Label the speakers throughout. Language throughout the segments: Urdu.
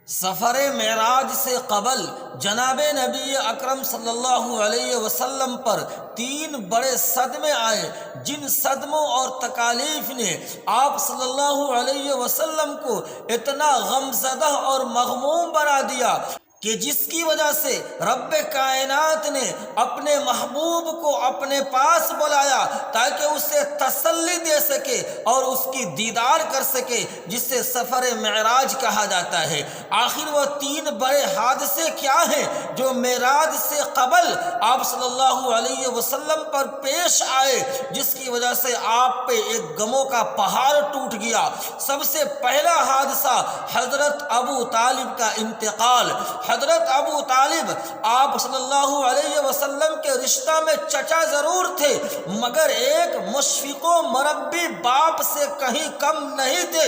Speaker 1: سفر معراج سے قبل جناب نبی اکرم صلی اللہ علیہ وسلم پر 3 بڑے صدمے آئے، جن صدموں اور تکالیف نے آپ صلی اللہ علیہ وسلم کو اتنا غمزدہ اور مغموم بنا دیا کہ جس کی وجہ سے رب کائنات نے اپنے محبوب کو اپنے پاس بلایا تاکہ اسے تسلی دے سکے اور اس کی دیدار کر سکے، جس سے سفر معراج کہا جاتا ہے۔ آخر وہ 3 بڑے حادثے کیا ہیں جو معراج سے قبل آپ صلی اللہ علیہ وسلم پر پیش آئے، جس کی وجہ سے آپ پہ ایک غموں کا پہاڑ ٹوٹ گیا؟ سب سے پہلا حادثہ حضرت ابو طالب کا انتقال۔ حضرت ابو طالب آپ صلی اللہ علیہ وسلم کے رشتہ میں چچا ضرور تھے، مگر ایک مشفق و مربی باپ سے کہیں کم نہیں تھے۔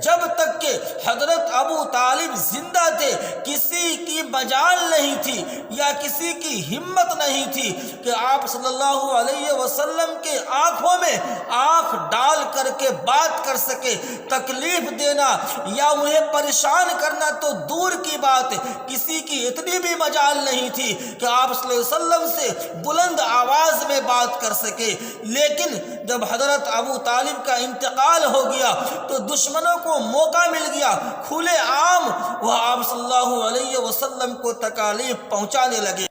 Speaker 1: جب تک کہ حضرت ابو طالب زندہ تھے کسی کی مجال نہیں تھی یا کسی کی ہمت نہیں تھی کہ آپ صلی اللہ علیہ وسلم کے آنکھوں میں آنکھ ڈال کر کے بات کر سکے۔ تکلیف دینا یا انہیں پریشان کرنا تو دور کی بات، کسی کی اتنی بھی مجال نہیں تھی کہ آپ صلی اللہ علیہ وسلم سے بلند آواز میں بات کر سکے۔ لیکن جب حضرت ابو طالب کا انتقال ہو گیا تو دشمنوں کو موقع مل گیا، کھلے عام وہ آپ صلی اللہ علیہ وسلم کو تکالیف پہنچانے لگے۔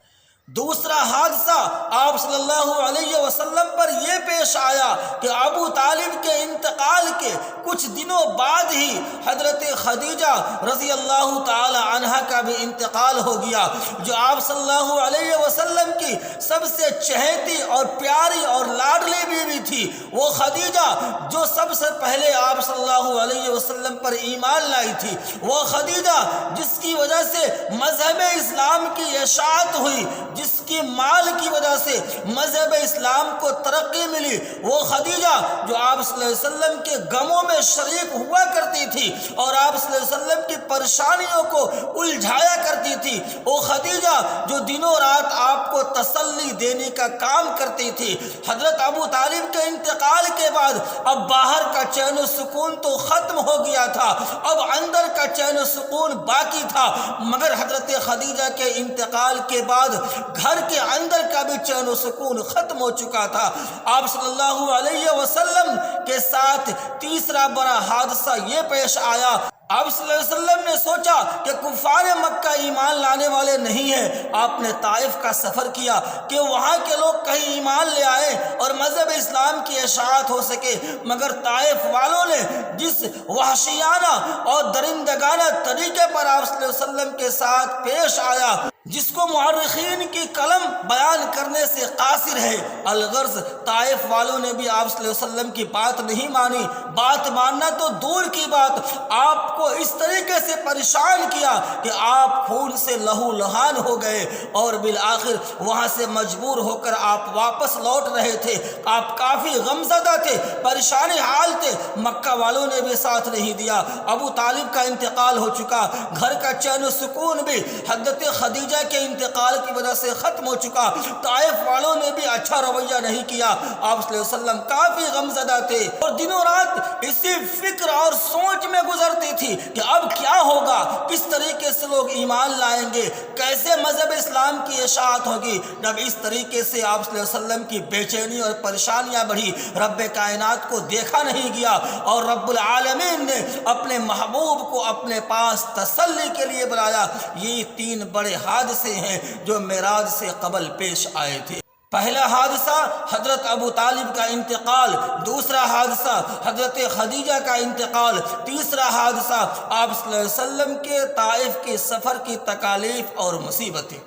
Speaker 1: دوسرا حادثہ آپ صلی اللہ علیہ وسلم پر یہ پیش آیا کہ ابو طالب کے انتقال کے کچھ دنوں بعد ہی حضرت خدیجہ رضی اللہ تعالی عنہا کا بھی انتقال ہو گیا، جو آپ صلی اللہ علیہ وسلم کی سب سے چہیتی اور پیاری اور لاڈلی بیوی تھی۔ وہ خدیجہ جو سب سے پہلے آپ صلی اللہ علیہ وسلم پر ایمان لائی تھی، وہ خدیجہ جس کی وجہ سے مذہب اسلام کی اشاعت ہوئی، جس کی مال کی وجہ سے مذہب اسلام کو ترقی ملی، وہ خدیجہ جو آپ صلی اللہ علیہ وسلم کے غموں میں شریک ہوا کرتی تھی اور آپ صلی اللہ علیہ وسلم کی پریشانیوں کو الجھایا کرتی تھی، وہ خدیجہ جو دنوں رات آپ کو تسلی دینے کا کام کرتی تھی۔ حضرت ابو طالب کے انتقال کے بعد اب باہر کا چین و سکون تو ختم ہو گیا تھا، اب اندر کا چین و سکون باقی تھا، مگر حضرت خدیجہ کے انتقال کے بعد گھر کے اندر کا بھی چین و سکون ختم ہو چکا تھا۔ آپ صلی اللہ علیہ وسلم کے ساتھ تیسرا بڑا حادثہ یہ پیش آیا۔ آپ صلی اللہ علیہ وسلم نے سوچا کہ کفار مکہ ایمان لانے والے نہیں ہیں۔ آپ نے طائف کا سفر کیا کہ وہاں کے لوگ کہیں ایمان لے آئے اور مذہب اسلام کی اشاعت ہو سکے، مگر طائف والوں نے جس وحشیانہ اور درندگانہ طریقے پر آپ صلی اللہ علیہ وسلم کے ساتھ پیش آیا، جس کو مورخین کی قلم بیان کرنے سے قاصر ہے۔ الغرض طائف والوں نے بھی آپ صلی اللہ علیہ وسلم کی بات نہیں مانی، بات ماننا تو دور کی بات، آپ کو اس طریقے سے پریشان کیا کہ آپ خون سے لہو لہان ہو گئے اور بالآخر وہاں سے مجبور ہو کر آپ واپس لوٹ رہے تھے۔ آپ کافی غمزدہ تھے، پریشان حال تھے، مکہ والوں نے بھی ساتھ نہیں دیا۔ ابو طالب کا انتقال ہو چکا، گھر کا چین و سکون بھی حضرت خدیجہ کے انتقال کی وجہ سے ختم ہو چکا۔ طائف والوں نے بھی اچھا رویہ نہیں کیا، آپ صلی اللہ علیہ وسلم کافی غمزدہ تھے اور دنوں رات اسی فکر اور سوچ میں گزرتی تھی کہ اب کیا ہوگا، کس طریقے سے لوگ ایمان لائیں گے، کیسے مذہب اسلام کی اشاعت ہوگی۔ جب اس طریقے سے آپ صلی اللہ علیہ وسلم کی بے چینی اور پریشانیاں بڑھی، رب کائنات کو دیکھا نہیں گیا اور رب العالمین نے اپنے محبوب کو اپنے پاس تسلی کے لیے بلایا۔ یہ 3 بڑے حادثے ہیں جو معراج سے قبل پیش آئے تھے۔ پہلا حادثہ حضرت ابو طالب کا انتقال، دوسرا حادثہ حضرت خدیجہ کا انتقال، تیسرا حادثہ آپ صلی اللہ علیہ وسلم کے طائف کے سفر کی تکالیف اور مصیبتیں۔